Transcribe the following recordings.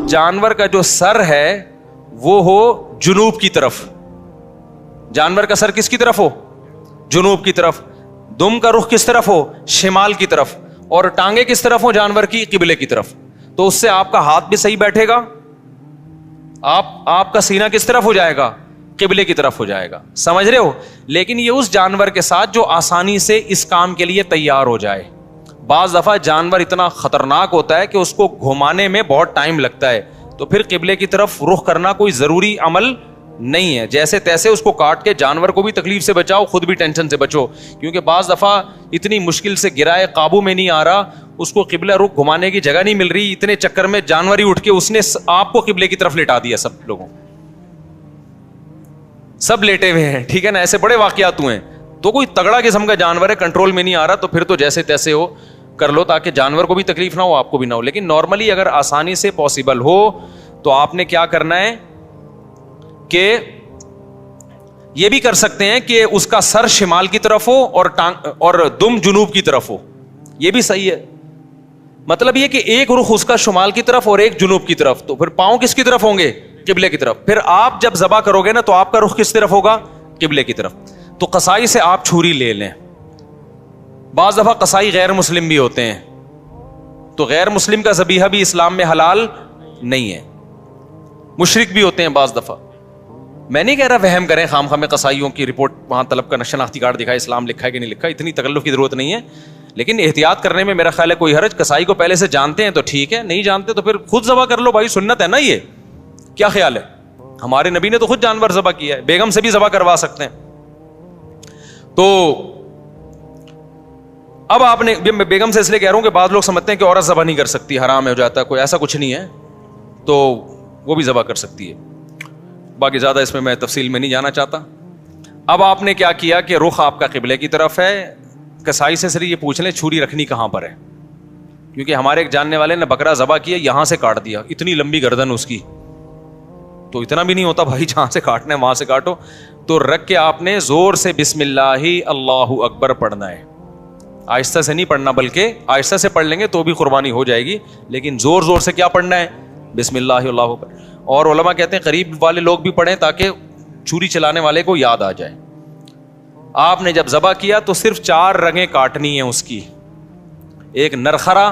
جانور کا جو سر ہے وہ ہو جنوب کی طرف, جانور کا سر کس کی طرف ہو؟ جنوب کی طرف. دم کا رخ کس طرف ہو؟ شمال کی طرف. اور ٹانگیں کس طرف ہو جانور کی؟ قبلے کی طرف. تو اس سے آپ کا ہاتھ بھی صحیح بیٹھے گا, آپ کا سینہ کس طرف ہو جائے گا؟ قبلے کی طرف ہو جائے گا. سمجھ رہے ہو؟ لیکن یہ اس جانور کے ساتھ جو آسانی سے اس کام کے لیے تیار ہو جائے. بعض دفعہ جانور اتنا خطرناک ہوتا ہے کہ اس کو گھمانے میں بہت ٹائم لگتا ہے, تو پھر قبلے کی طرف رخ کرنا کوئی ضروری عمل نہیں ہے. جیسے تیسے اس کو کاٹ کے جانور کو بھی تکلیف سے بچاؤ, خود بھی ٹینشن سے بچو, کیونکہ بعض دفعہ اتنی مشکل سے گرائے, قابو میں نہیں آ رہا, اس کو قبلہ رخ گھمانے کی جگہ نہیں مل رہی, اتنے چکر میں جانور ہی اٹھ کے اس نے آپ کو قبلے کی طرف لٹا دیا. سب لوگوں سب لیٹے ہوئے ہیں, ٹھیک ہے نا, ایسے بڑے واقعات ہوئے ہیں. تو کوئی تگڑا قسم کا جانور ہے, کنٹرول میں نہیں آ رہا, تو پھر تو جیسے تیسے ہو کر لو تاکہ جانور کو بھی تکلیف نہ ہو, آپ کو بھی نہ ہو. لیکن نارملی اگر آسانی سے پاسبل ہو تو آپ نے کیا کرنا ہے کہ یہ بھی کر سکتے ہیں کہ اس کا سر شمال کی طرف ہو اور دم جنوب کی طرف ہو, یہ بھی صحیح ہے. مطلب یہ کہ ایک رخ اس کا شمال کی طرف اور ایک جنوب کی طرف, تو پھر پاؤں کس کی طرف ہوں گے؟ قبلے کی طرف. پھر آپ جب ذبح کرو گے نا تو آپ کا رخ کس طرف ہوگا؟ قبلے کی طرف. تو قصائی سے آپ چھری لے لیں. بعض دفعہ قصائی غیر مسلم بھی ہوتے ہیں, تو غیر مسلم کا ذبیحہ بھی اسلام میں حلال نہیں ہے, مشرک بھی ہوتے ہیں بعض دفعہ. میں نہیں کہہ رہا وہم کریں خام خواہ میں, قصائیوں کی رپورٹ وہاں طلب کا شناختی کارڈ دکھائے, اسلام لکھا ہے کہ نہیں لکھا, اتنی تکلف کی ضرورت نہیں ہے. لیکن احتیاط کرنے میں میرا خیال ہے کوئی حرج. قصائی کو پہلے سے جانتے ہیں تو ٹھیک ہے, نہیں جانتے تو پھر خود ذبح کر لو بھائی, سنت ہے نا یہ. کیا خیال ہے؟ ہمارے نبی نے تو خود جانور ذبح کیا ہے, بیگم سے بھی ذبح کروا سکتے ہیں. تو اب آپ نے, بیگم سے اس لیے کہہ رہا ہوں کہ بعض لوگ سمجھتے ہیں کہ عورت ذبح نہیں کر سکتی, حرام ہو جاتا ہے, کوئی ایسا کچھ نہیں ہے, تو وہ بھی ذبح کر سکتی ہے. باقی زیادہ اس میں تفصیل میں نہیں جانا چاہتا. اب آپ نے کیا کیا کہ رخ آپ کا قبلے کی طرف ہے. کسائی سے صرف یہ پوچھ لیں چھری رکھنی کہاں پر ہے, کیونکہ ہمارے ایک جاننے والے نے بکرا ذبح کیا, یہاں سے کاٹ دیا, اتنی لمبی گردن اس کی, تو اتنا بھی نہیں ہوتا بھائی, جہاں سے کاٹنا ہے وہاں سے کاٹو. تو رکھ کے آپ نے زور سے بسم اللہ اللہ اکبر پڑھنا ہے. آہستہ سے نہیں پڑھنا, بلکہ آہستہ سے پڑھ لیں گے تو بھی قربانی ہو جائے گی, لیکن زور زور سے کیا پڑھنا ہے؟ بسم اللہ اللہ اکبر. اور علماء کہتے ہیں قریب والے لوگ بھی پڑھیں تاکہ چھری چلانے والے کو یاد آ جائے. آپ نے جب ذبح کیا تو صرف 4 رگیں کاٹنی ہیں اس کی. ایک نرخرا,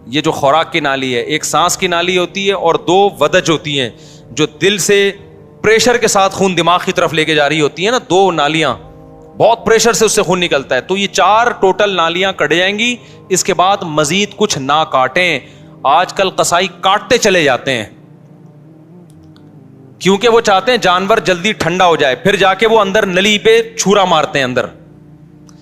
یہ جو خوراک کی نالی ہے, ایک سانس کی نالی ہوتی ہے, اور 2 ودج ہوتی ہیں جو دل سے پریشر کے ساتھ خون دماغ کی طرف لے کے جا رہی ہوتی ہیں نا, 2 نالیاں, بہت پریشر سے اس سے خون نکلتا ہے. تو یہ 4 ٹوٹل نالیاں کٹ جائیں گی. اس کے بعد مزید کچھ نہ کاٹیں. آج کل قصائی کاٹتے چلے جاتے ہیں کیونکہ وہ چاہتے ہیں جانور جلدی ٹھنڈا ہو جائے, پھر جا کے وہ اندر نلی پہ چھرا مارتے ہیں اندر,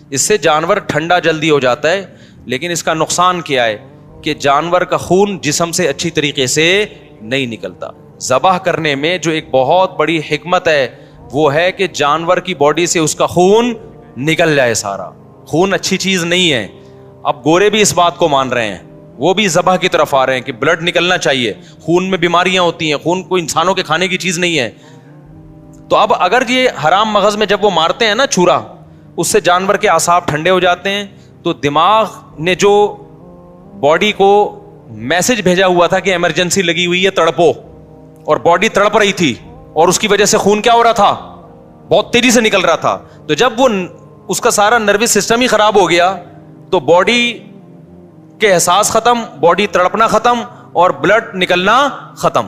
اس سے جانور ٹھنڈا جلدی ہو جاتا ہے. لیکن اس کا نقصان کیا ہے کہ جانور کا خون جسم سے اچھی طریقے سے نہیں نکلتا. ذبح کرنے میں جو ایک بہت بڑی حکمت ہے وہ ہے کہ جانور کی باڈی سے اس کا خون نکل جائے سارا. خون اچھی چیز نہیں ہے. اب گورے بھی اس بات کو مان رہے ہیں, وہ بھی ذبح کی طرف آ رہے ہیں کہ بلڈ نکلنا چاہیے, خون میں بیماریاں ہوتی ہیں, خون کوئی انسانوں کے کھانے کی چیز نہیں ہے. تو اب اگر یہ حرام مغز میں جب وہ مارتے ہیں نا چھرا, اس سے جانور کے اعصاب ٹھنڈے ہو جاتے ہیں. تو دماغ نے جو باڈی کو میسج بھیجا ہوا تھا کہ ایمرجنسی لگی ہوئی ہے, تڑپو, اور باڈی تڑپ رہی تھی, اور اس کی وجہ سے خون کیا ہو رہا تھا؟ بہت تیزی سے نکل رہا تھا. تو جب وہ اس کا سارا نروس سسٹم ہی خراب ہو گیا تو باڈی کے احساس ختم, باڈی تڑپنا ختم, اور بلڈ نکلنا ختم.